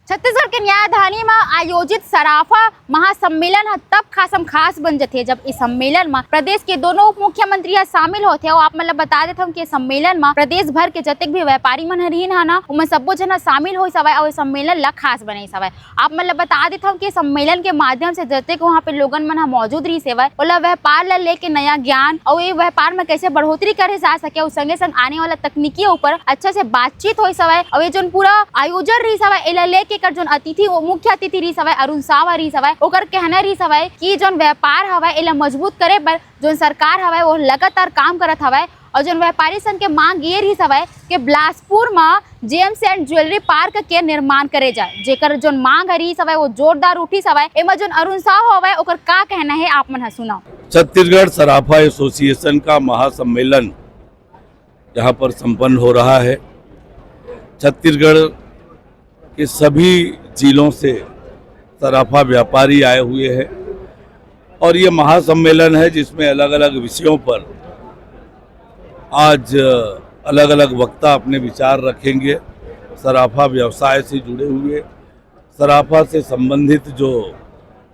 छत्तीसगढ़ के न्यायधानी में आयोजित सराफा महासम्मेलन तब खास बन जाते जब इस सम्मेलन में प्रदेश के दोनों उप मुख्यमंत्री शामिल होते। और आप मतलब बता देते हम कि सम्मेलन में प्रदेश भर के जतक भी व्यापारी मन हरीन है ना उनमें सबो जना शामिल हो सवय और सम्मेलन ला खास बने सवय। आप मतलब बता देते हम कि सम्मेलन के माध्यम से जतक वहाँ पे लोगन मन मौजूद रही सेवय ओला व्यापार ला लेके नया ज्ञान और ये व्यापार में कैसे बढ़ोतरी करे जा सके और संगे संग आने वाला तकनीकी ऊपर अच्छा से बातचीत हो सवय। और ये जो पूरा आयोजन रही सवय एला लेके कर जो अतिथि मुख्य अतिथि रही सवय अरुण साव रही सवय ओकर कहना रही सवय कि जो व्यापार हवय एला मजबूत करे बर जो सरकार हवय वो लगातार काम करत हवय। और जो व्यापारी संघ के मांग ये रही सवय कि बिलासपुर में जेम्स एंड ज्वेलरी पार्क के निर्माण करे जाए जेकर जो मांग रही सवय वो जोरदार उठी सवय। एमा जो अरुण साव हवय ओकर का कहना है आप मन सुनाओ। छत्तीसगढ़ सराफा एसोसिएशन का महासम्मेलन यहाँ पर संपन्न हो रहा है। छत्तीसगढ़ के सभी जिलों से सराफा व्यापारी आए हुए हैं और ये महासम्मेलन है जिसमें अलग अलग विषयों पर आज अलग अलग वक्ता अपने विचार रखेंगे। सराफा व्यवसाय से जुड़े हुए, सराफा से संबंधित जो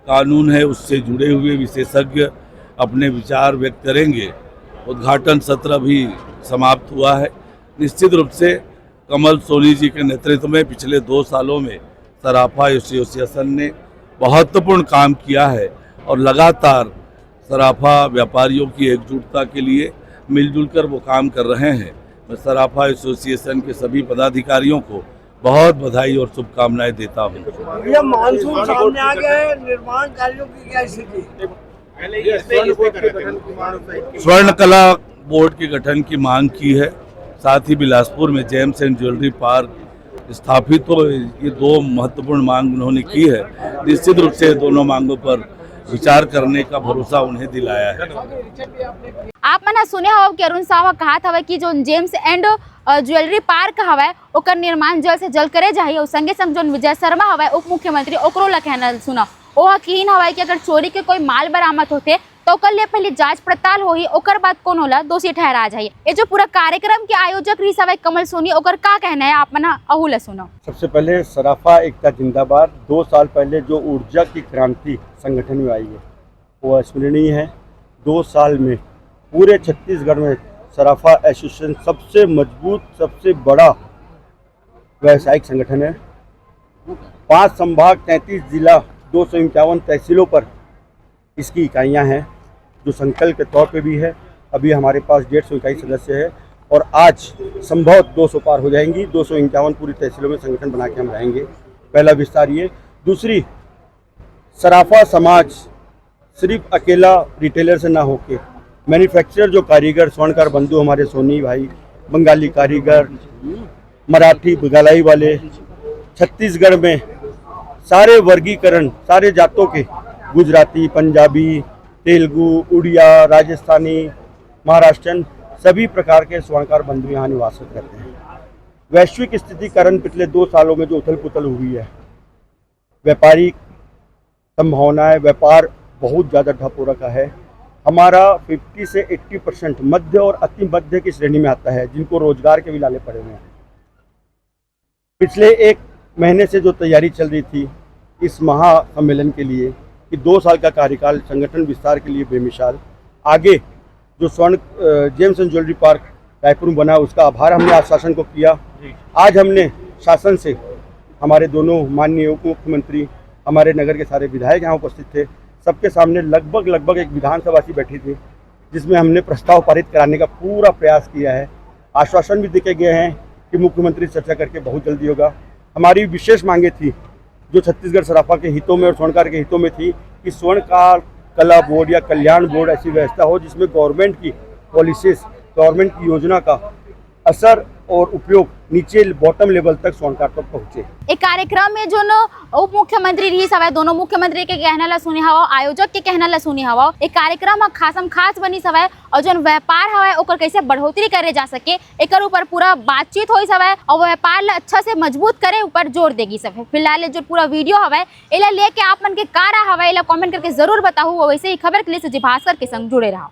कानून है उससे जुड़े हुए विशेषज्ञ अपने विचार व्यक्त करेंगे। उद्घाटन सत्र भी समाप्त हुआ है। निश्चित रूप से कमल सोनी जी के नेतृत्व में पिछले 2 सालों में सराफा एसोसिएशन ने महत्वपूर्ण काम किया है और लगातार सराफा व्यापारियों की एकजुटता के लिए मिलजुल कर वो काम कर रहे हैं। मैं सराफा एसोसिएशन के सभी पदाधिकारियों को बहुत बधाई और शुभकामनाएं देता हूँ। ये मानसून सामने आ गया है, निर्माण कार्यों की क्या स्थिति? स्वर्ण कला बोर्ड के गठन की मांग की है। साथ ही बिलासपुर में जेम्स एंड ज्वेलरी पार्क स्थापित हो, ये 2 महत्वपूर्ण मांग उन्होंने की है। निश्चित रूप से दोनों मांगों पर विचार करने का भरोसा उन्हें दिलाया है। आप मना सुने हो कि अरुण साव कहा था कि जो जेम्स एंड ज्वेलरी पार्क हवय ओकर निर्माण जल्द से जल्द करे जाए और संगे संग जो विजय शर्मा हवय उप मुख्यमंत्री ओकरो ला कहना सुना ओह कीन हवय कि अगर चोरी के कोई माल बरामद होते तो ओकर लिए पहले जांच पड़ताल होही ओकर बाद कौन होला दोषी ठहरा जाए। ये जो पूरा कार्यक्रम के आयोजक रही सवय कमल सोनी ओकर का कहना है आप मना अहुला सुनो। सबसे पहले सराफा एकता जिंदाबाद। 2 साल पहले जो ऊर्जा की क्रांति संगठन में आई है वो स्मरणीय है। 2 साल में पूरे छत्तीसगढ़ में सराफा एसोसिएशन सबसे मजबूत सबसे बड़ा व्यावसायिक संगठन है। 5 संभाग 33 जिला 251 तहसीलों पर इसकी इकाइयां हैं जो संकल्प के तौर पे भी है। अभी हमारे पास 150 इकाई सदस्य है और आज संभव 200 पार हो जाएंगी। 251 पूरी तहसीलों में संगठन बना के हम रहेंगे। पहला विस्तार ये। दूसरी, सराफा समाज सिर्फ अकेला रिटेलर से ना होके मैन्युफैक्चरर जो कारीगर स्वर्णकार बंधु हमारे सोनी भाई, बंगाली कारीगर, मराठी गलाई वाले, छत्तीसगढ़ में सारे वर्गीकरण सारे जातों के गुजराती, पंजाबी, तेलुगु, उड़िया, राजस्थानी, महाराष्ट्रन सभी प्रकार के स्वर्णकार बंधु यहाँ निवासित करते हैं। वैश्विक स्थिति कारण पिछले 2 सालों में जो उथल पुथल हुई है, व्यापारी संभावनाएं व्यापार बहुत ज़्यादा ठप हो रखा है। हमारा 50 से 80% मध्य और अति मध्य की श्रेणी में आता है जिनको रोजगार के भी लाले पड़े हुए हैं। पिछले 1 महीने से जो तैयारी चल रही थी इस महासम्मेलन के लिए कि 2 साल का कार्यकाल संगठन विस्तार के लिए बेमिसाल। आगे जो James and jewellery park Raipur में बना उसका आभार हमने आज शासन को किया। आज हमने शासन से हमारे दोनों माननीय उप मुख्यमंत्री, हमारे नगर के सारे विधायक यहाँ उपस्थित थे, सबके सामने लगभग एक विधानसभा सी बैठी थी जिसमें हमने प्रस्ताव पारित कराने का पूरा प्रयास किया है। आश्वासन भी दिए गए हैं कि मुख्यमंत्री चर्चा करके बहुत जल्दी होगा। हमारी विशेष मांगे थी जो छत्तीसगढ़ सराफा के हितों में और स्वर्णकार के हितों में थी कि स्वर्णकार कला बोर्ड या कल्याण बोर्ड ऐसी व्यवस्था हो जिसमें गवर्नमेंट की पॉलिसीज, गवर्नमेंट की योजना का असर और उपयोग नीचे बॉटम लेवल तक स्वर्णकार तक पहुँचे। एक कार्यक्रम में जो उप मुख्यमंत्री रही सवय दोनों मुख्यमंत्री के कहना ला सुनी हवा, आयोजक के कहना ला सुनी हवा। एक कार्यक्रम खास बनी सवय और जो व्यापार हवय ओकर कैसे बढ़ोतरी करे जा सके एकर ऊपर पूरा बातचीत होई सवय और व्यापार ला अच्छा से मजबूत करे ऊपर जोर देगी सवय। फिलहाल जो पूरा वीडियो हवय एला लेके आप मन के कारा हवय एला कमेंट करके जरूर बताऊ। वैसे ही खबर के लिए सुजी भास्कर के संग जुड़े रहो।